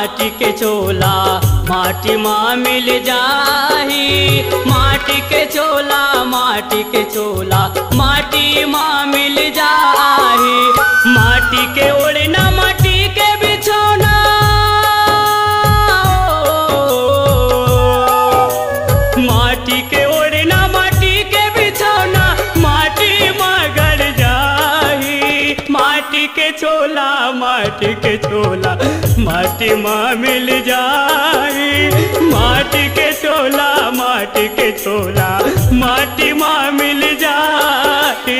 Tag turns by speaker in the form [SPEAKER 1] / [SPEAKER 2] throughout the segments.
[SPEAKER 1] माटी के चोला माटी माँ मिल जाही। माटी के चोला माटी के चोला माटी माँ मिल जाही। माटी के ओढ़ना माटी के बिछौना माटी के ओढ़ना माटी के बिछौना माटी मगर जाही। माटी के चोला माटी के चोला माटी माँ मिल जाही। माटी के चोला माटी के चोला माटी माँ मिल जाही।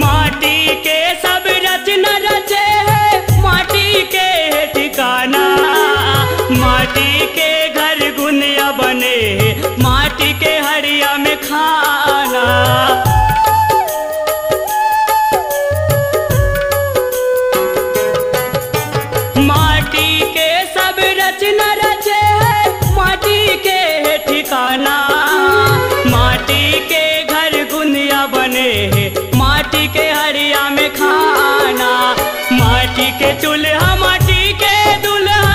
[SPEAKER 1] माटी के सब रचना रचे है माटी के ठिकाना। माटी के घर गुनिया बने है माटी के हरिया में खाना। माटी के सब रचना रचे है माटी के ठिकाना। माटी के घर गुनिया बने है माटी के हरिया में खाना। माटी के चूल्हा माटी के दूल्हा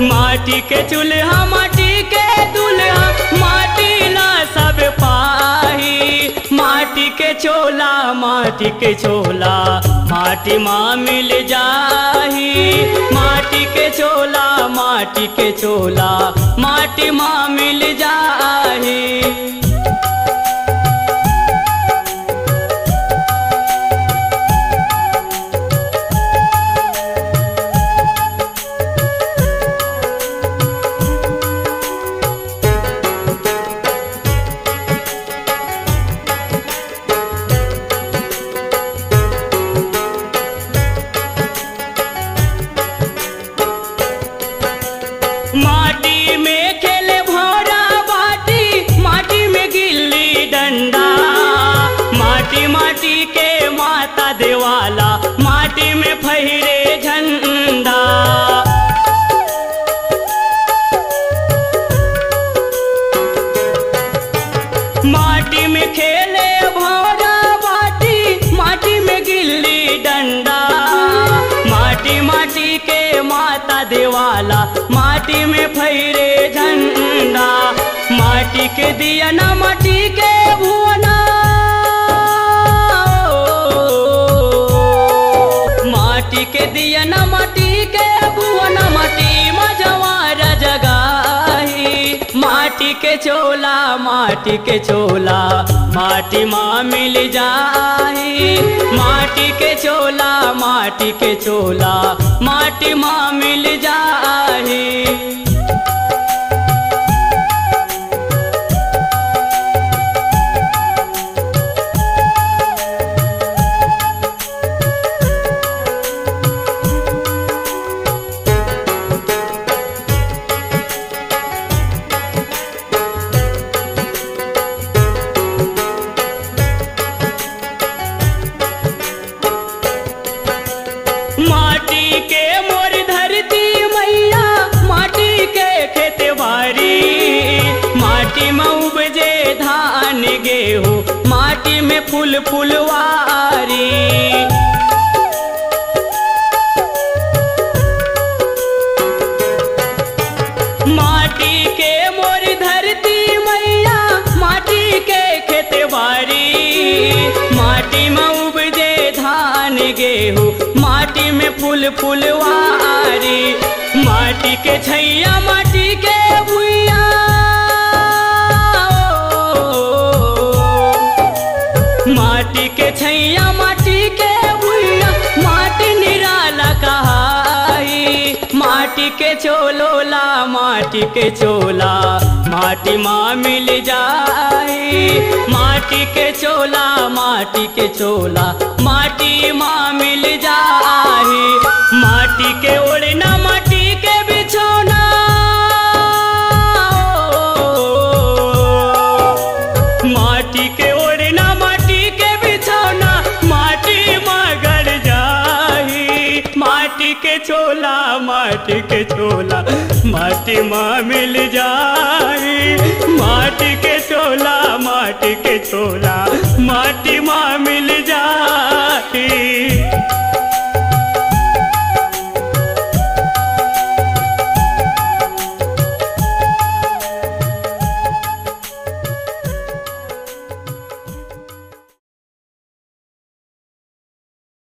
[SPEAKER 1] माटी के चूल्हा माटी के दूल्हा माटी ला सब पाही। माटी के चोला माटी के चोला माटी माँ मिल जाही। माटी के चोला माटी के चोला माटी माँ मिल जाही। माटी में खेले भौरा बाटी माटी में गिल्ली डंडा। माटी माटी के माता देवाला माटी में फहरे झंडा। माटी में खेले भौरा बाटी माटी में गिल्ली डंडा। माटी माटी के माता देवाला माटी में फहरे झंडा। माटी के दिया ना माटी के भुवना माटी के दिया ना माटी के भुवना माटी मजवार जगाही। माटी के चोला माटी के चोला माटी माँ मिल जाही। माटी के चोला माटी के चोला माटी माँ मिल जाही। माटी के मोर धरती मैया माटी के खेत बारी। माटी में उपजे धान गेहूँ माटी में फूल फुलवारी। माटी के मोर धरती मैया माटी के खेत बारी। माटी में उपजे धान गेहूँ माटी में फूल फुलवारी। माटी के छैया माटी के भुइया माटी के छैया माटी के भुइया माटी निराला कहाई। माटी के चोलोला माटी के चोला माटी माँ मिल जाई। माटी के चोला माटी के चोला माटी माँ मिल जाई। माटी के ओढ़ना माटी के बिछौना माटी के चोला माटी माँ मिल जाई, माटी के चोला माटी के चोला।